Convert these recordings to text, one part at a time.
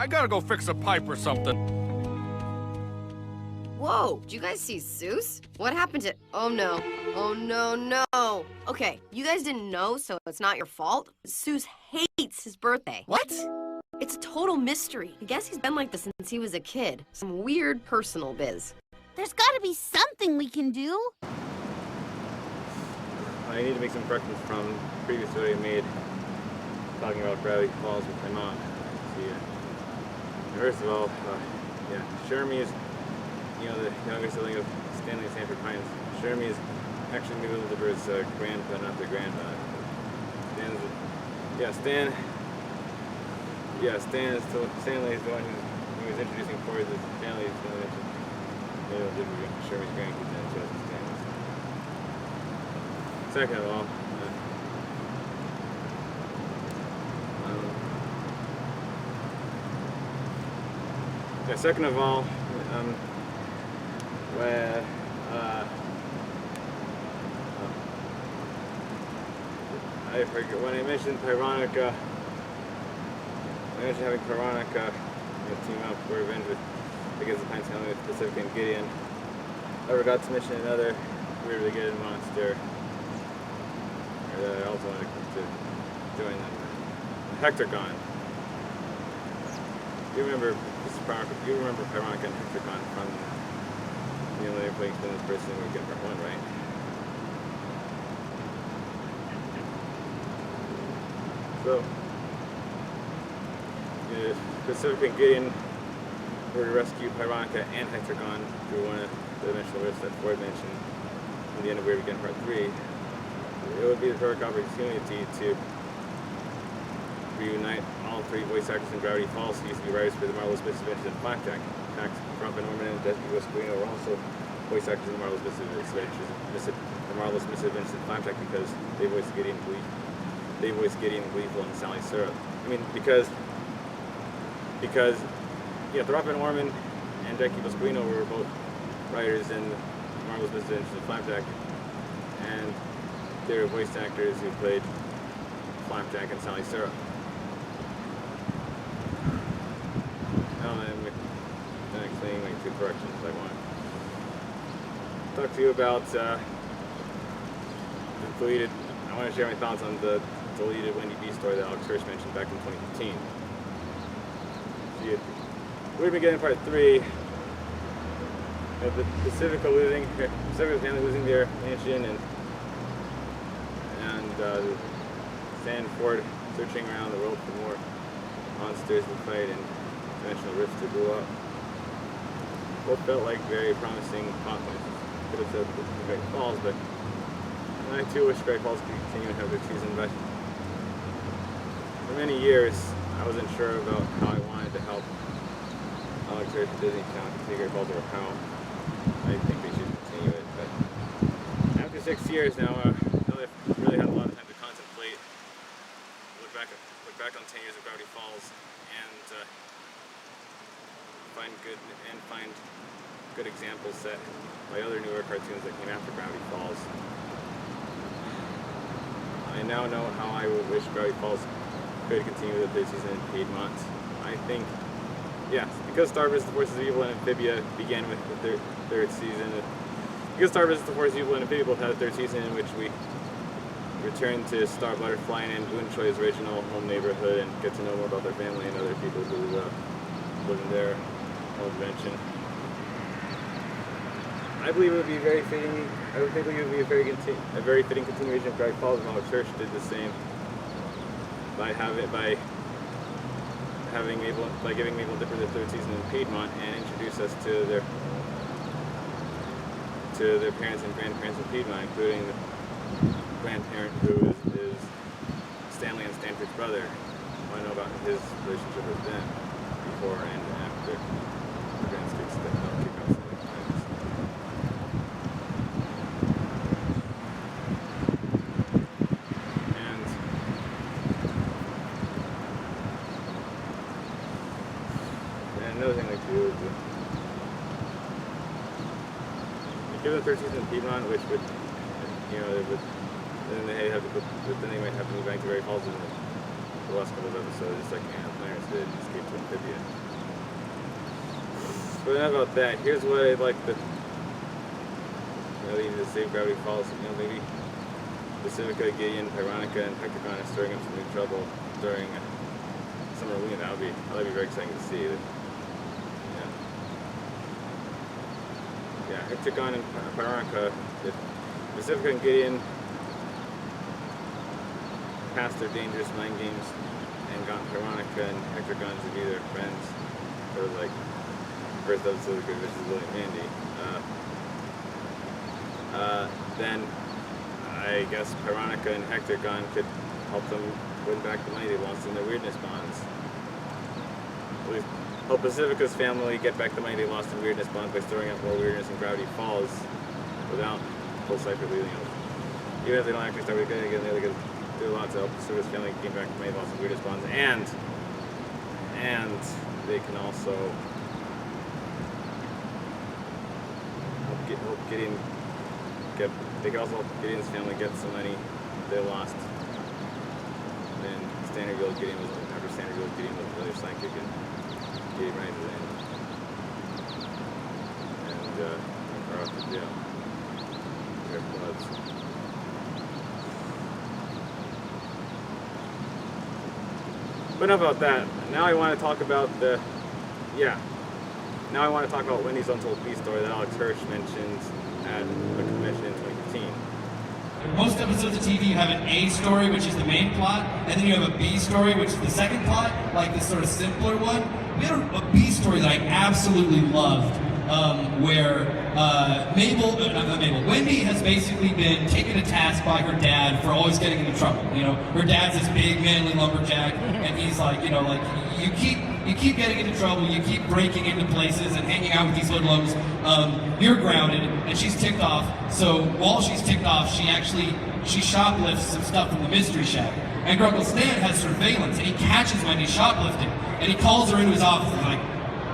I gotta go fix a pipe or something. Whoa, did you guys see Soos? What happened to... Oh no. Oh no, no. Okay, you guys didn't know, so it's not your fault. Soos hates his birthday. What? It's a total mystery. I guess he's been like this since he was a kid. Some weird personal biz. There's gotta be something we can do. I need to make some corrections from the previous video I made talking about Gravity Falls with my mom. See, first of all, yeah, Shermie is, you know, the younger sibling of Stanley and Sanford Pines. Shermie is actually Mabel Liver's grandpa, not their grandfather. Stan is still, Stanley is the one who was introducing Corey to the family. Mabel Liver, Shermie's grandkids, and Joseph Stanley. Second of all, I forget when I mentioned Pyronica. I mentioned having Pyronica team up for revenge against the Pines family with Pacific and Gideon. I forgot to mention another weirdly good monster that I also wanted to join them. Hectorgon. You remember Pyronica and Hectorgon from the only playing this person weekend part 1, right? So, Pacific and Gideon were to rescue Pyronica and Hectorgon through one of the dimensional rifts that Ford mentioned in the end of Weird Weekend Part 3. It would be the perfect opportunity to reunite all three voice actors in Gravity Falls who used to be writers for the Marvelous Misadventures and Blackjack. In fact, Rowe and Desmond Guasquino were also voice actors in the Marvelous Misadventures and Blackjack because they voiced Gideon Gleeful and Sally Syrup. I mean, because Robin Orman and Jackie Guasquino were both writers in the Marvelous Misadventures and Blackjack, and they were voice actors who played Flapjack and Sally Syrup. Now I'm done explaining my 2 corrections I want to talk to you about the deleted. I want to share my thoughts on the deleted Wendy B story that Alex Hirsch mentioned back in 2015. We've been getting part 3. The Pacific family losing their mansion and Stan and Ford searching around the world for more monsters to fight and dimensional rifts to blow up. Both felt like very promising plot points. Could have said Great Falls, but I too wish Great Falls could continue and have their season. But for many years, I wasn't sure about how I wanted to help Alex Hirsch at Disney Channel continue Great Falls or how I think they should continue it. But after 6 years now, I've really had a lot of time to contemplate, look back on 10 years of Gravity Falls, and find good examples set by other newer cartoons that came after Gravity Falls. I now know how I would wish Gravity Falls could continue the 3rd season in Piedmont. I think, yeah, because Star vs. the Forces of Evil and Amphibia began with the 3rd season. Because Star vs. the Forces of Evil and Amphibia both had a 3rd season in which we return to Star Butterfly and Boon Choi's original home neighborhood and get to know more about their family and other people who live in their home dimension. I believe it would be very fitting. I would think it would be a very fitting continuation of Gravity Falls, and Alex Hirsch did the same by giving Mabel Dipper the 3rd season in Piedmont and introduce us to their parents and grandparents in Piedmont, including the grandparent who is Stanley and Stanford's brother. I want to know about his relationship with them before and after the Grand Stakes kick off the times. And another thing I like to do is give the 3rd season in Piedmont, which would, then they might have to move back to Great Falls in the last couple of episodes, just like Clarence did, Escape to Amphibia. But enough about that. Here's what I'd like to really to save Gravity Falls. You know, maybe Pacifica, Gideon, Pyronica, and Hectagon are stirring up some new trouble during Summer Lean. That'd be very exciting to see. Yeah, Hectagon and Pyronica. If Pacifica and Gideon passed their dangerous mind games and got Pyronica and Hectagon to be their friends, or like first episode of Good Vicious Willie and Mandy, then I guess Pyronica and Hectagon could help them win back the money they lost in their weirdness bonds. At least help Pacifica's family get back the money they lost in weirdness bonds by storing up more weirdness in Gravity Falls without full cycle leading up. Even if they don't actually start with good again, they could do a lot to help Pacifica's family gain back the money they lost in weirdness bonds, and they can also help Gideon get. They can also help Gideon's family get some money they lost. Then Standard Guild Gideon was after Standard Guild Gideon was really psychic and Gideon rises in and are off to jail. Their floods. But enough about that. Now I want to talk about Now I want to talk about Wendy's Untold Beast story that Alex Hirsch mentioned at the convention in 2015. Most episodes of TV you have an A story, which is the main plot, and then you have a B story, which is the second plot, like this sort of simpler one. We had a B story that I absolutely loved, where Wendy has basically been taken to task by her dad for always getting into trouble. You know, her dad's this big manly lumberjack, and he's like, you know, like you keep getting into trouble, you keep breaking into places and hanging out with these hoodlums, you're grounded, and she's ticked off. So while she's ticked off, she shoplifts some stuff from the Mystery Shack. And Uncle Stan has surveillance, and he catches Wendy shoplifting, and he calls her into his office and he's like,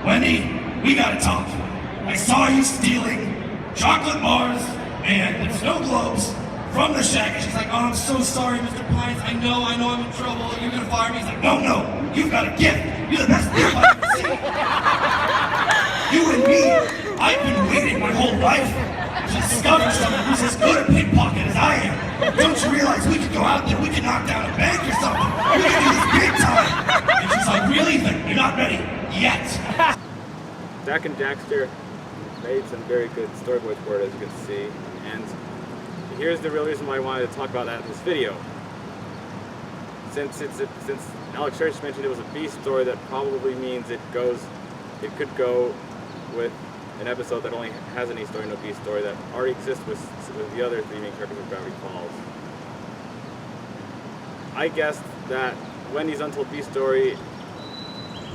Wendy, we gotta talk. I saw you stealing chocolate bars and snow globes from the shack. And she's like, oh, I'm so sorry, Mr. Pines. I know I'm in trouble. You're gonna fire me. He's like, no, you've got a gift. You're the best thief I've ever seen. You and me, I've been waiting my whole life to discover someone who's as good at pickpocket as I am. Don't you realize we could go out there, we could knock down a bank or something. We could do this big time. And she's like, really? You're not ready yet. Dak and Daxter made some very good storyboards for it, as you can see, and here's the real reason why I wanted to talk about that in this video. Since Alex Hirsch mentioned it was a B story, that probably means it could go with an episode that only has an A story, no B story, that already exists with the other three main characters of Gravity Falls. I guessed that Wendy's Untold B story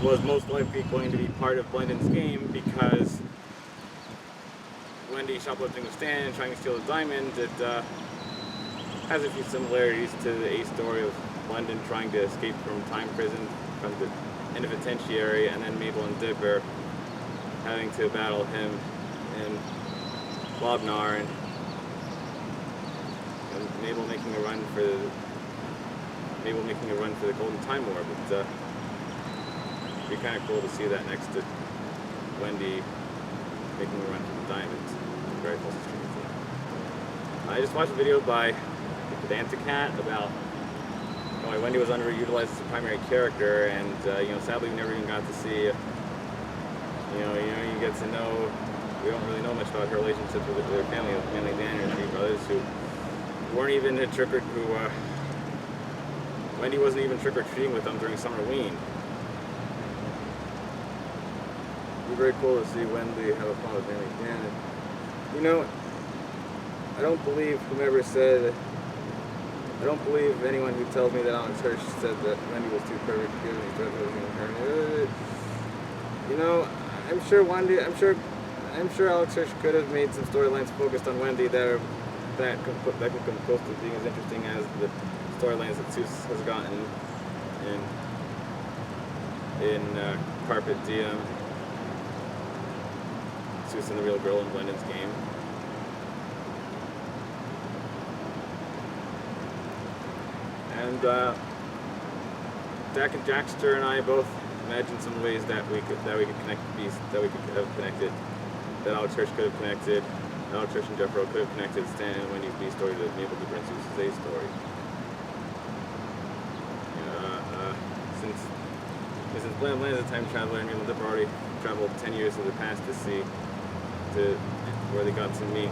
was most likely going to be part of Blendin's game because Wendy shoplifting with Stan and trying to steal a diamond, it has a few similarities to the A story of Blendin trying to escape from time prison, from the penitentiary, and then Mabel and Dipper having to battle him and Lobnar, and Mabel making a run for the Golden Time War. But it'd be kind of cool to see that next to Wendy making a run for the diamonds. Very close to I just watched a video by Danticat about why Wendy was underutilized as a primary character, and sadly we never even got to see. You get to know. We don't really know much about her relationships with her family, mainly Dan and her three brothers, who weren't even at Wendy wasn't even trick or treating with them during Summerween. It'd be very cool to see Wendy have a fun with mainly Dan. I don't believe anyone who tells me that Alex Hirsch said that Wendy was too perfect to give any threat her. I'm sure Alex Hirsch could have made some storylines focused on Wendy that could come close to being as interesting as the storylines that Soos has gotten in Carpet Diem, Soos and the Real Girl in Blendin's game. And Dak and Jackster and I both imagine some ways that we could connect these, that we could have connected, that Alex Hirsch could have connected, Alex Hirsch and Jeff Rowe could have connected Stan and Wendy's B story to Mabel to bring Soos' A story. Since Blendin is a time traveler, and Mabel and Dipper already traveled 10 years to the past to see where they got to meet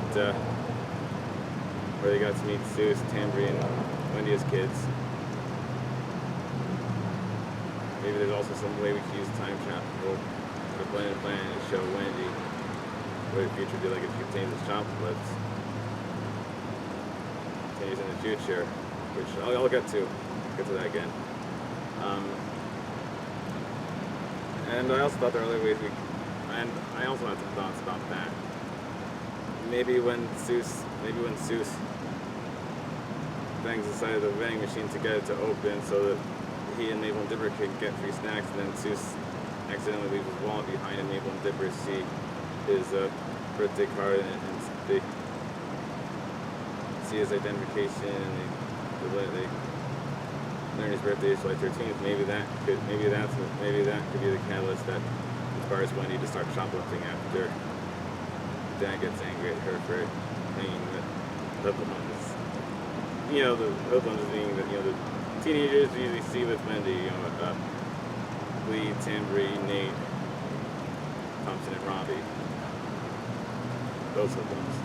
Soos, Tambry, and Wendy as kids. Maybe there's also some way we could use time travel to Blendin and show Wendy what the future would be like if she obtained the shoplifts 10 years in the future, which I'll get to that again. And I also thought there are other ways and I also had some thoughts about that. Maybe when Soos bangs the side of the vending machine to get it to open so that he and Mabel and Dipper can get free snacks, and then Soos accidentally leaves his wallet behind, and Mabel and Dipper see his birthday card and they see his identification, and they learn his birthday is July 13th. Maybe that could be the catalyst that inspires Wendy to start shoplifting after Dad gets angry at her for hanging the hoodlums. The hoodlums being the teenagers we usually see with Wendy. Lee, Tambry, Nate, Thompson, and Robbie. Those hoodlums.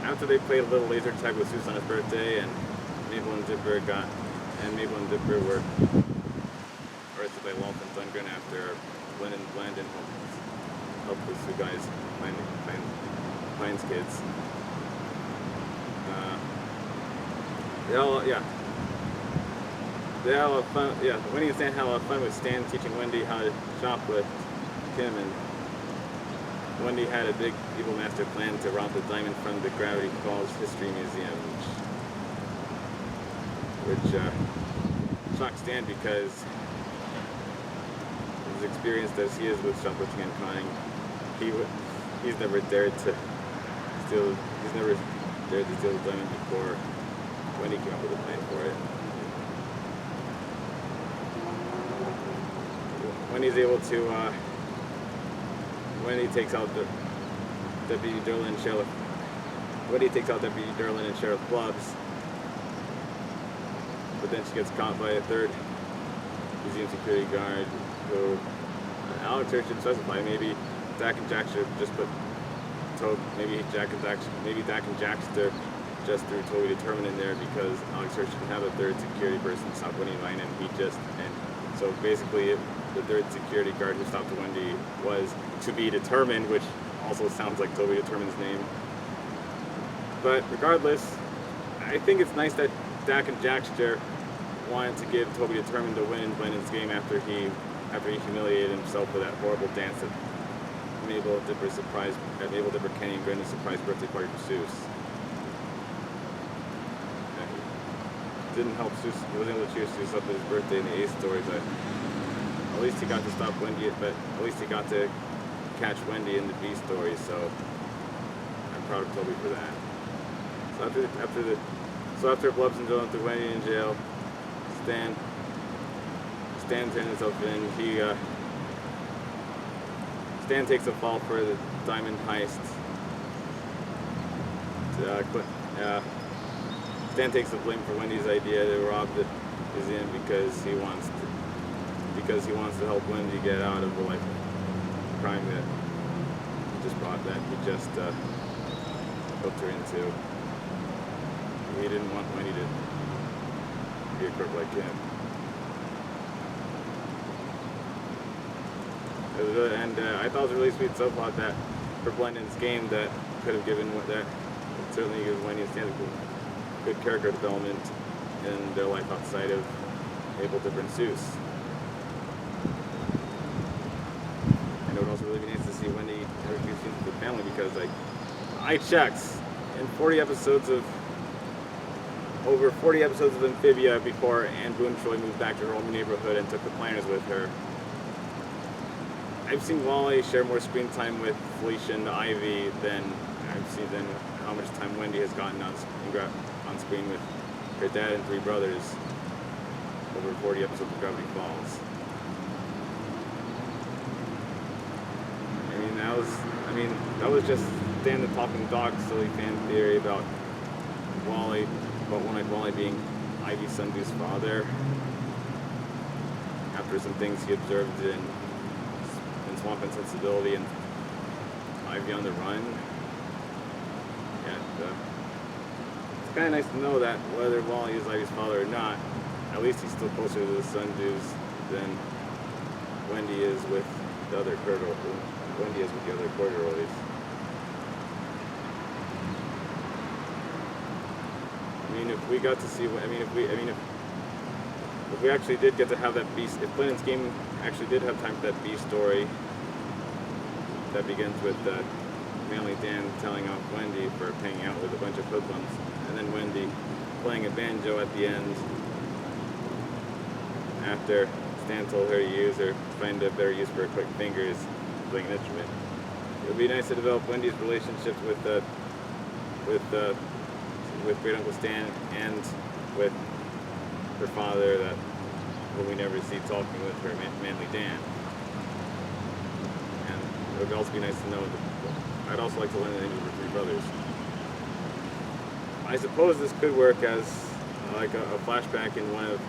After they played a little laser tag with Soos on his birthday, and Mabel and Dipper were arrested by Walt and Lundgren after Blendin helped those two guys find kids. They all had fun. Yeah, Wendy and Stan had a lot of fun with Stan teaching Wendy how to shoplift Kim, and Wendy had a big evil master plan to rob the diamond from the Gravity Falls History Museum, which shocked Stan because as experienced as he is with shoplifting and conning, he's never dared to steal the diamond before Wendy came up with a plan for it. Wendy takes out Deputy Derlin and Sheriff Clubs, but then she gets caught by a third museum security guard who Alex Hirsch should specify. Maybe Dak and Jack should just maybe Dak and Jackster just threw Toby Determined in there because Alex Hirsch should have a third security person stop Wendy Vine, and so basically the third security guard who stopped Wendy was to be determined, which also sounds like Toby Determined's name. But regardless, I think it's nice that Dak and Jackster wanted to give Toby Determined to win in Blendin's game after he humiliated himself with that horrible dance at Mabel Dipper Kenny and Brenda's surprise birthday party for Soos. Didn't help Soos. He wasn't able to cheer Soos up at his birthday in the A story, but at least he got to stop Wendy. But at least he got to catch Wendy in the B story. So I'm proud of Toby for that. So after Blubs and Dylan threw Wendy in jail, Stan turned himself in. Stan takes a fall for the diamond heist. Stan takes the blame for Wendy's idea to rob the museum because he wants to help Wendy get out of the life of crime that he just hooked her into. He didn't want Wendy to be a crook like him. I thought it was a really sweet subplot that for Blendin's game that could have given that certainly gives Wendy and Stan good character development in their life outside of Mabel, Dipper, and Soos. And it would also really be nice to see Wendy introduce into the family because I checked in over 40 episodes of Amphibia before Anne Boone Troy moved back to her home neighborhood and took the planners with her. I've seen Wally share more screen time with Felicia and Ivy than how much time Wendy has gotten on screen with her dad and 3 brothers over 40 episodes of Gravity Falls. That was just Stan the Talking Dog silly fan theory about Wally, about One-Eyed Wally being Ivy's Sunday's father. After some things he observed in Swamp Insensibility and Ivy on the Run. And it's kind of nice to know that whether Wally is Ivy's father or not, at least he's still closer to the Sundews than Wendy is with the other corduroys. If we got to see, if we actually did get to have that beast, if Blendin's game actually did have time for that B story that begins with Manly Dan telling off Wendy for hanging out with a bunch of hoodlums, and then Wendy playing a banjo at the end after Stan told her to find a better use for her quick fingers playing an instrument. It would be nice to develop Wendy's relationship with Great Uncle Stan and with her father, who we never see talking with her Manly Dan. And it would also be nice to know that I'd also like to learn the names of her 3 brothers. I suppose this could work as like a flashback in one of,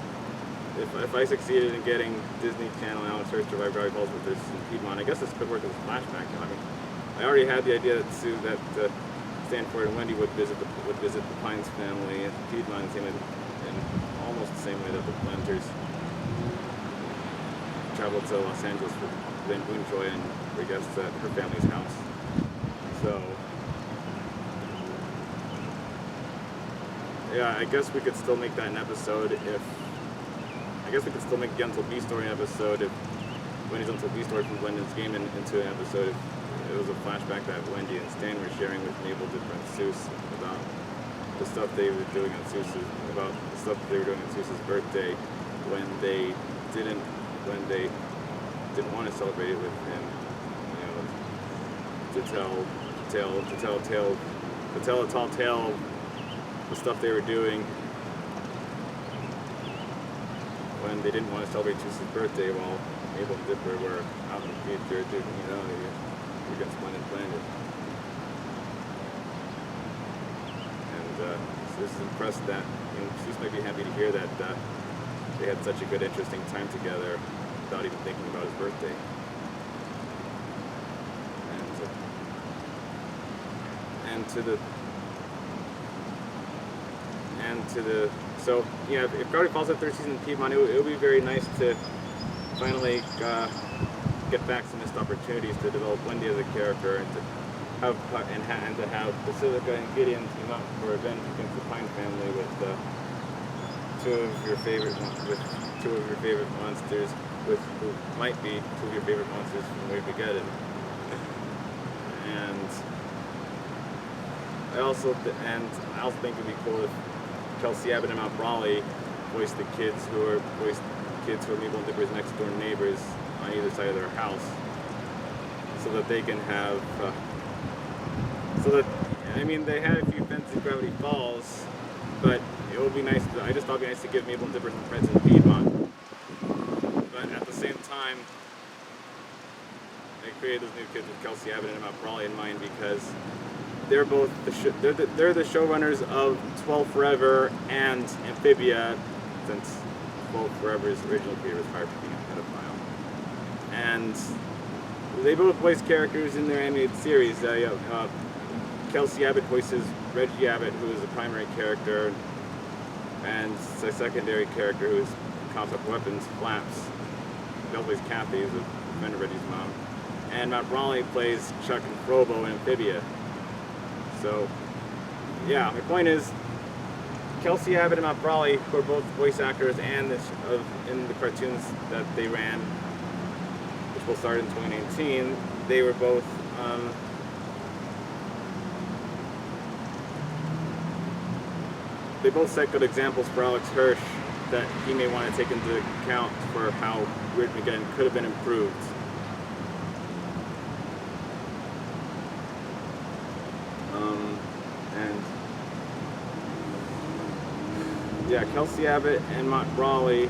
if I succeeded in getting Disney Channel and Alex Hirsch to write Gravity Falls with this in Piedmont, I guess this could work as a flashback. I already had the idea that Stanford and Wendy would visit the Pines family in Piedmont in almost the same way that the Planters traveled to Los Angeles for Van Boonjoy and I guess at her family's house. So yeah, I guess we could still make that an episode I guess we could still make the Untold B story an episode if Wendy's Untold B story from Blendin's game into an episode if it was a flashback that Wendy and Stan were sharing with Mabel and Soos about the stuff they were doing on Soos's birthday when they didn't want to celebrate it with him, to tell a tall tale of the stuff they were doing when they didn't want to celebrate Soos's birthday while Mabel and Dipper were out in the future doing, against Blendin. And Soos is impressed that, Soos might be happy to hear that they had such a good, interesting time together without even thinking about his birthday. So if Gravity Falls had 3rd season in Piedmont, it would be very nice to finally get back some missed opportunities to develop Wendy as a character and to have Basilica and Gideon team up for revenge against the Pine family with two of your favorite monsters, who might be 2 of your favorite monsters from Way Begetted. And I also think it'd be cool if Kelsey Abbott and Mount Brawley voiced the kids who are Mabel and Dipper's next door neighbors on either side of their house, so that they can have they had a few friends in Gravity Falls, but it would be nice I just thought it'd be nice to give Mabel and Dipper some friends in Piedmont. But at the same time, I created those new kids with Kelsey Abbott and Mount Brawley in mind because they're both they're the showrunners of 12 Forever and Amphibia, since 12 Forever's original creator was fired for being a pedophile. And they both voice characters in their animated series. Kelsey Abbott voices Reggie Abbott, who is the primary character, and a secondary character who is Cops Up Weapons, Flaps. She also plays Kathy, who's a friend of Reggie's mom. And Matt Brawley plays Chuck and Frobo in Amphibia. So, yeah, my point is, Kelsey Abbott and Matt Brawley, who are both voice actors and in the cartoons that they ran, which will start in 2019, they were both they both set good examples for Alex Hirsch that he may want to take into account for how Weird Mageddon could have been improved. yeah, Kelsey Abbott and Matt Brawley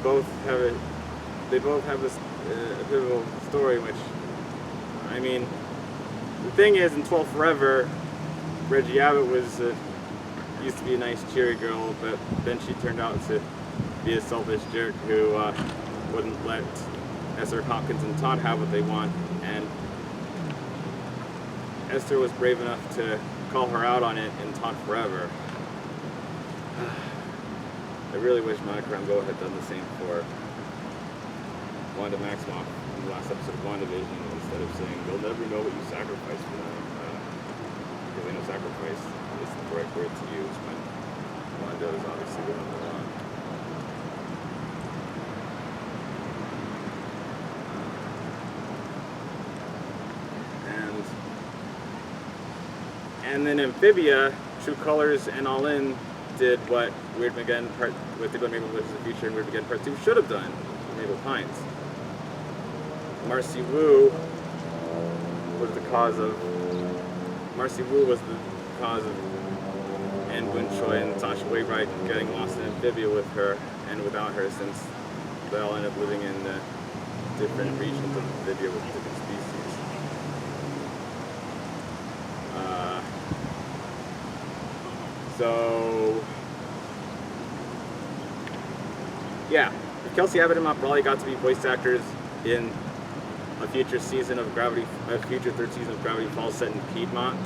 both have this pivotal story, which, I mean, the thing is, in 12 Forever, Reggie Abbott used to be a nice, cheery girl, but then she turned out to be a selfish jerk who wouldn't let Esther Hawkins and Todd have what they want, and Esther was brave enough to call her out on it in Todd Forever. I really wish Monica Rambeau had done the same for Wanda Maximoff in the last episode of WandaVision, instead of saying, "They'll never know what you sacrificed for them," because they know sacrifice is the right word to use when Wanda is obviously the number one. And then Amphibia, True Colors, and All In did what Weird Mageddon with the Mabel vs. the Future and Weird Mageddon Part 2 should have done for Mabel Pines. Marcy Wu was the cause of Anne Boon Choi and Sasha Wainwright getting lost in Amphibia with her and without her, since they all end up living in different regions of Amphibia with different species. So, yeah, if Kelsey Abbott and Matt Brawley got to be voice actors in a future third season of Gravity Falls set in Piedmont,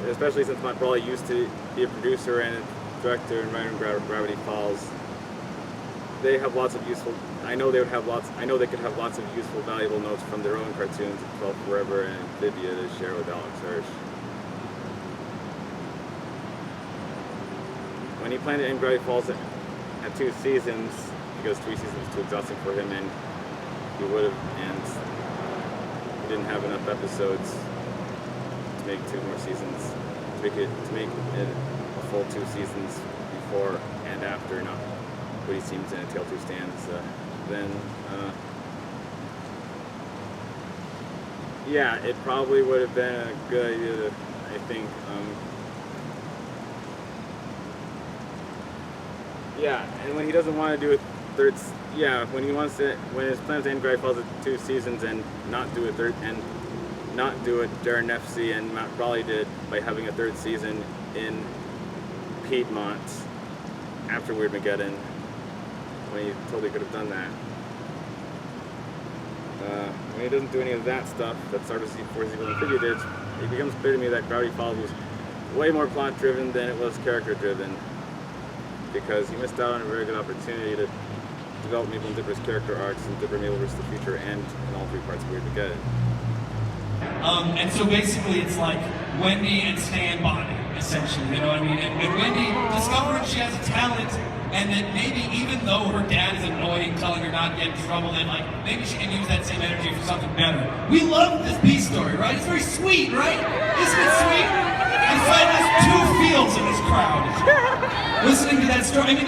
especially since Matt Brawley used to be a producer and a director and writer in Gravity Falls, they have lots of useful. I know they could have lots of useful, valuable notes from their own cartoons, 12 Forever and Amphibia, to share with Alex Hirsch. When he planned to end Gravity Falls at 2 seasons, because 3 seasons was too exhausting for him, and he didn't have enough episodes to make 2 more seasons, to make it a full 2 seasons before and after, not what he seems in A Tale 2 Stands. Then, yeah, it probably would have been a good idea to, I think, yeah, and when he doesn't want to do when his plans to end Gravity Falls at 2 seasons and not do what Darren Nefsey and Matt Brawley did by having a 3rd season in Piedmont after Weird Mageddon, when he totally could have done that. When he doesn't do any of that stuff that Stardust Force Evil and Amphibia did, it becomes clear to me that Gravity Falls was way more plot-driven than it was character-driven, because he missed out on a very good opportunity to develop Mabel and Dipper's character arcs in Dipper Mabel vs. the Future and in all 3 parts of Weird Mageddon. And so basically it's like Wendy and Stan bonding, essentially, you know what I mean? And Wendy discovering she has a talent, and that maybe even though her dad is annoying, telling her not to get in trouble, then like maybe she can use that same energy for something better. We love this B story, right? It's very sweet, right? Isn't it sweet? I find there's 2 fields in this crowd listening to that story. I mean,